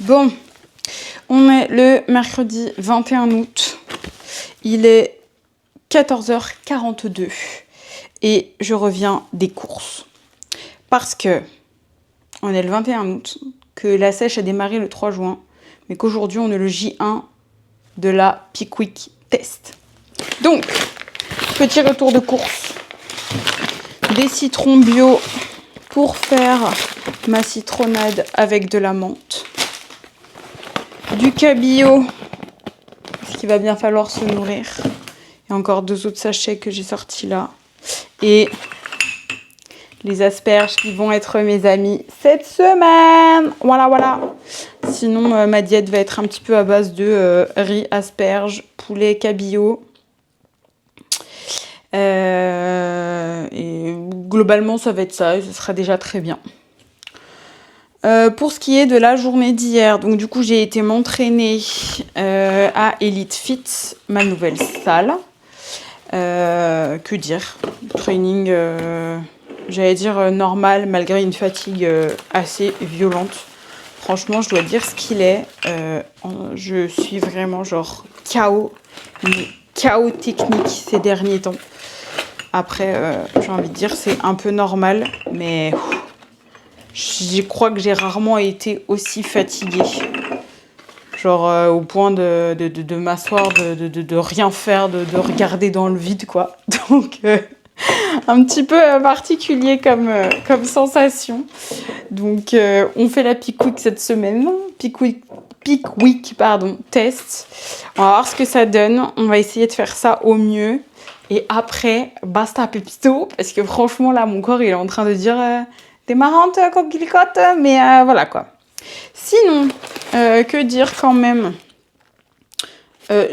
Bon, on est le mercredi 21 août. Il est 14h42 et je reviens des courses. Parce que on est le 21 août, que la sèche a démarré le 3 juin, mais qu'aujourd'hui on est le J1 de la Pickwick Test. Donc, petit retour de course. Des citrons bio pour faire ma citronnade avec de la menthe. Du cabillaud, parce qu'il va bien falloir se nourrir. Et encore 2 autres sachets que j'ai sortis là. Et les asperges qui vont être mes amis cette semaine. Voilà. Sinon, ma diète va être un petit peu à base de riz, asperges, poulet, cabillaud. Et globalement, ça va être ça. Et ce sera déjà très bien. Pour ce qui est de la journée d'hier, donc du coup j'ai été m'entraîner à Elite Fit, ma nouvelle salle. Que dire, training, j'allais dire normal malgré une fatigue assez violente. Franchement, je dois dire ce qu'il est. Je suis vraiment genre KO technique ces derniers temps. Après, j'ai envie de dire c'est un peu normal, mais je crois que j'ai rarement été aussi fatiguée. Genre au point de m'asseoir, de rien faire, de regarder dans le vide, quoi. Donc, un petit peu particulier comme sensation. Donc, on fait la Pickwick cette semaine. Pickwick, test. On va voir ce que ça donne. On va essayer de faire ça au mieux. Et après, basta pepito. Parce que franchement, là, mon corps, il est en train de dire... T'es marrante, coquilicotte, mais voilà quoi. Sinon, que dire quand même,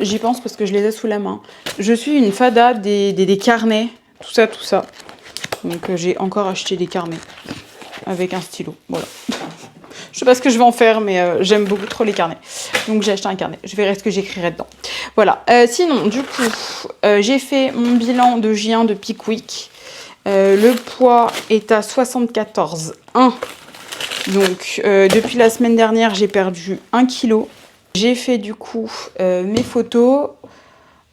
j'y pense parce que je les ai sous la main. Je suis une fada des carnets, tout ça. Donc j'ai encore acheté des carnets avec un stylo, voilà. Je sais pas ce que je vais en faire, mais j'aime beaucoup trop les carnets. Donc j'ai acheté un carnet, je verrai ce que j'écrirai dedans. Voilà, sinon du coup, j'ai fait mon bilan de J1 de Pickwick. Le poids est à 74,1. Donc, depuis la semaine dernière, j'ai perdu 1 kg. J'ai fait du coup mes photos,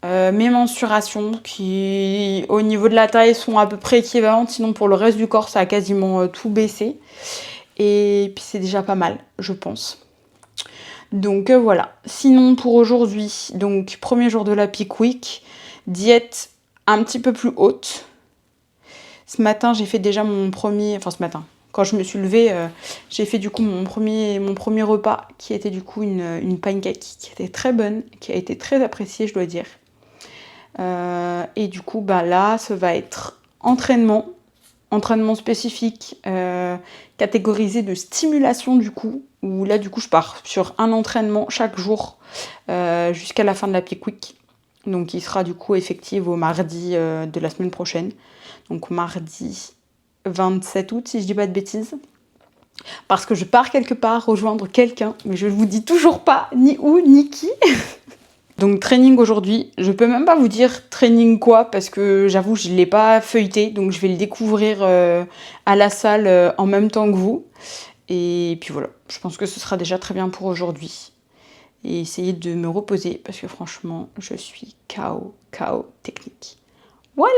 mes mensurations qui, au niveau de la taille, sont à peu près équivalentes. Sinon, pour le reste du corps, ça a quasiment tout baissé. Et puis, c'est déjà pas mal, je pense. Donc, voilà. Sinon, pour aujourd'hui, donc, premier jour de la Pickwick, diète un petit peu plus haute. Ce matin, j'ai fait déjà mon premier... Enfin, ce matin, quand je me suis levée, j'ai fait du coup mon premier repas, qui était du coup une pancake qui était très bonne, qui a été très appréciée, je dois dire. Et du coup, bah là, ça va être entraînement spécifique, catégorisé de stimulation du coup, où là, du coup, je pars sur un entraînement chaque jour jusqu'à la fin de la Pickwick. Donc, il sera du coup effectif au mardi de la semaine prochaine. Donc mardi 27 août, si je dis pas de bêtises. Parce que je pars quelque part rejoindre quelqu'un, mais je ne vous dis toujours pas ni où, ni qui. Donc training aujourd'hui, je peux même pas vous dire training quoi, parce que j'avoue, je ne l'ai pas feuilleté, donc je vais le découvrir à la salle en même temps que vous. Et puis voilà, je pense que ce sera déjà très bien pour aujourd'hui. Et essayer de me reposer, parce que franchement, je suis KO technique. Voilà,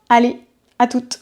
allez, à toutes.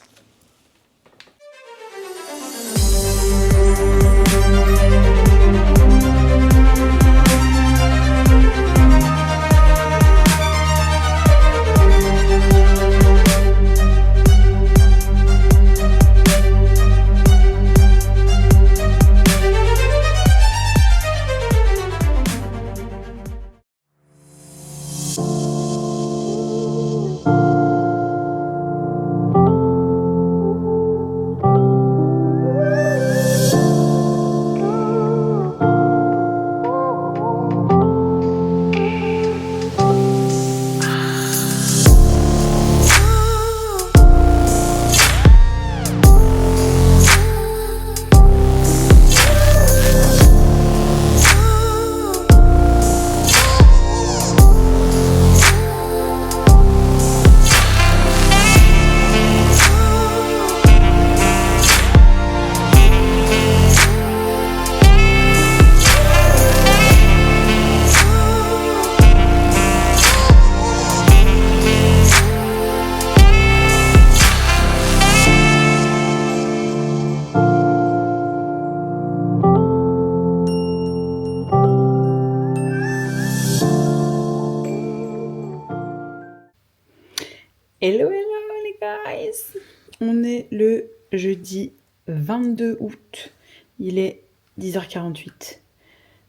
Hello, hello les guys! On est le jeudi 22 août. Il est 10h48.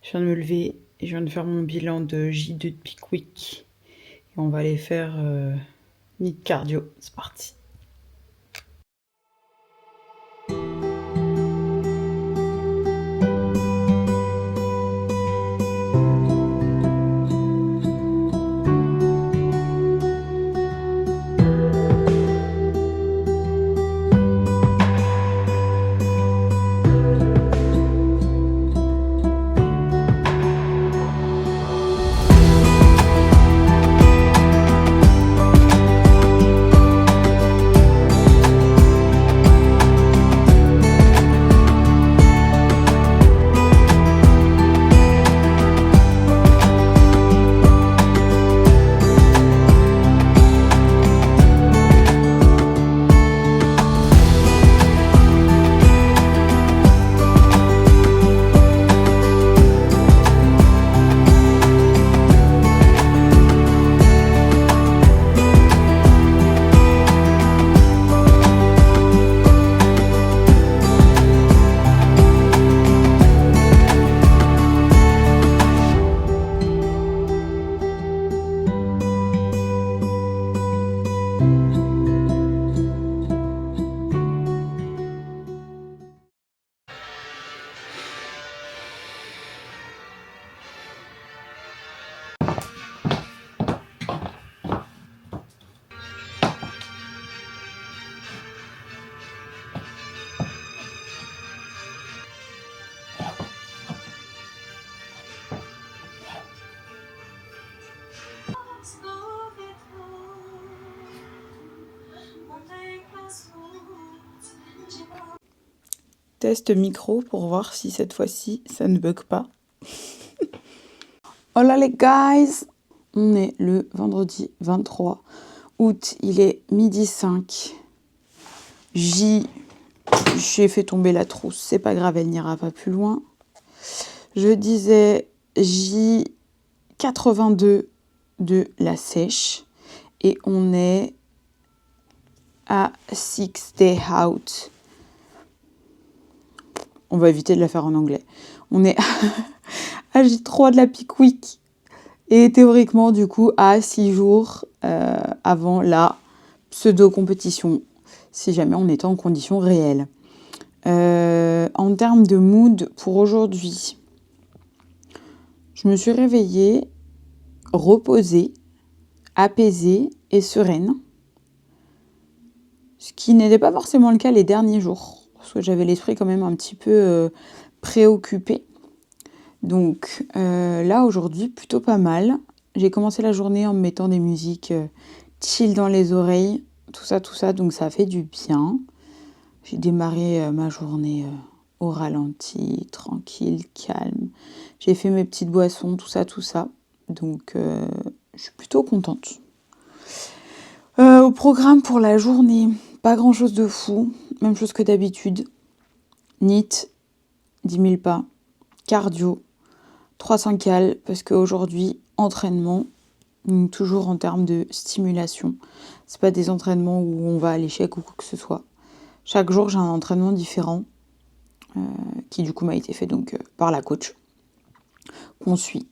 Je viens de me lever et je viens de faire mon bilan de J2 de Pickwick. Et on va aller faire NEET cardio. C'est parti. Test micro pour voir si cette fois-ci ça ne bug pas. Hola les guys! On est le vendredi 23 août, il est 12h05. J'ai fait tomber la trousse, c'est pas grave, elle n'ira pas plus loin. Je disais J82 de la sèche et on est à 6 day out. On va éviter de la faire en anglais. On est à J3 de la Pickwick et théoriquement du coup à 6 jours avant la pseudo-compétition, si jamais on était en conditions réelles. En termes de mood pour aujourd'hui, je me suis réveillée, reposée, apaisée et sereine. Ce qui n'était pas forcément le cas les derniers jours. Parce que j'avais l'esprit quand même un petit peu préoccupé. Donc là, aujourd'hui, plutôt pas mal. J'ai commencé la journée en me mettant des musiques chill dans les oreilles, tout ça. Donc ça fait du bien. J'ai démarré ma journée au ralenti, tranquille, calme. J'ai fait mes petites boissons, tout ça. Donc je suis plutôt contente. Au programme pour la journée, pas grand chose de fou, même chose que d'habitude. NEET, 10 000 pas, cardio, 300 cales, parce qu'aujourd'hui, entraînement, toujours en termes de stimulation. C'est pas des entraînements où on va à l'échec ou quoi que ce soit. Chaque jour, j'ai un entraînement différent, qui du coup m'a été fait donc par la coach, qu'on suit.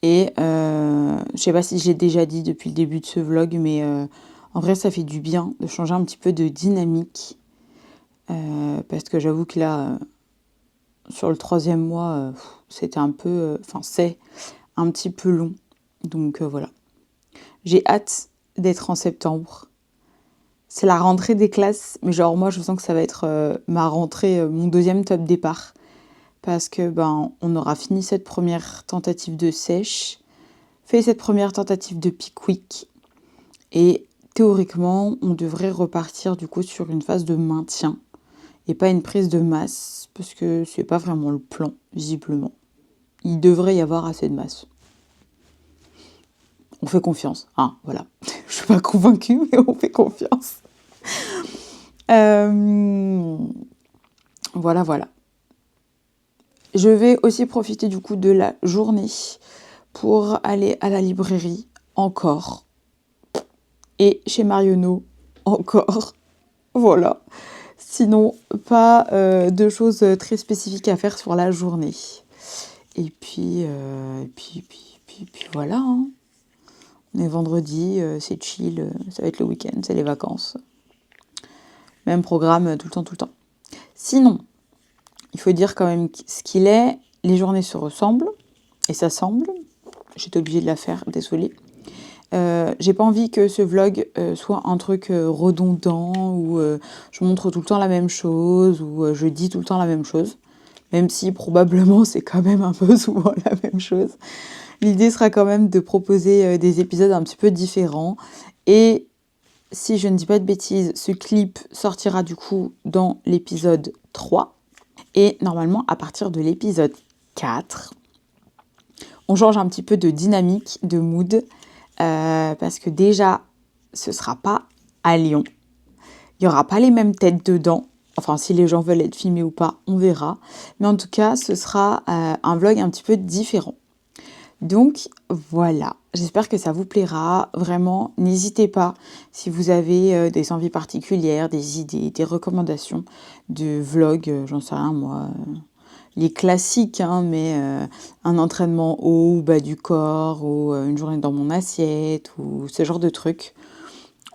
Et je sais pas si j'ai déjà dit depuis le début de ce vlog, mais en vrai, ça fait du bien de changer un petit peu de dynamique. Parce que j'avoue que là, sur le 3e mois, c'était un peu... c'est un petit peu long. Donc voilà. J'ai hâte d'être en septembre. C'est la rentrée des classes. Mais genre, moi, je sens que ça va être ma rentrée, mon 2e top départ. Parce que, on aura fini cette première tentative de sèche, fait cette première tentative de Pickwick. Et théoriquement, on devrait repartir du coup sur une phase de maintien et pas une prise de masse, parce que c'est pas vraiment le plan, visiblement. Il devrait y avoir assez de masse. On fait confiance, hein, voilà. Je suis pas convaincue, mais on fait confiance. Voilà. Je vais aussi profiter du coup de la journée pour aller à la librairie, encore. et chez Marionneau encore. Voilà. Sinon, pas de choses très spécifiques à faire sur la journée. Et puis voilà. Hein. On est vendredi, c'est chill, ça va être le week-end, c'est les vacances. Même programme tout le temps, tout le temps. Sinon, il faut dire quand même ce qu'il est, les journées se ressemblent et s'assemblent. J'étais obligée de la faire, désolée. J'ai pas envie que ce vlog soit un truc redondant où je montre tout le temps la même chose ou je dis tout le temps la même chose. Même si probablement c'est quand même un peu souvent la même chose. L'idée sera quand même de proposer des épisodes un petit peu différents. Et si je ne dis pas de bêtises, ce clip sortira du coup dans l'épisode 3. Et normalement, à partir de l'épisode 4, on change un petit peu de dynamique, de mood. Parce que déjà, ce sera pas à Lyon. Il n'y aura pas les mêmes têtes dedans. Enfin, si les gens veulent être filmés ou pas, on verra. Mais en tout cas, ce sera un vlog un petit peu différent. Donc voilà, j'espère que ça vous plaira. Vraiment, n'hésitez pas si vous avez des envies particulières, des idées, des recommandations de vlogs, j'en sais rien moi, les classiques, hein, mais un entraînement haut ou bas du corps, ou une journée dans mon assiette, ou ce genre de trucs,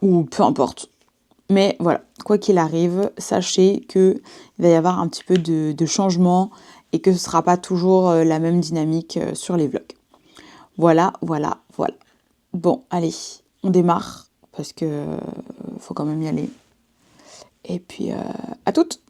ou peu importe. Mais voilà, quoi qu'il arrive, sachez qu'il va y avoir un petit peu de changement et que ce ne sera pas toujours la même dynamique sur les vlogs. Voilà. Bon, allez, on démarre parce que faut quand même y aller. Et puis, à toutes!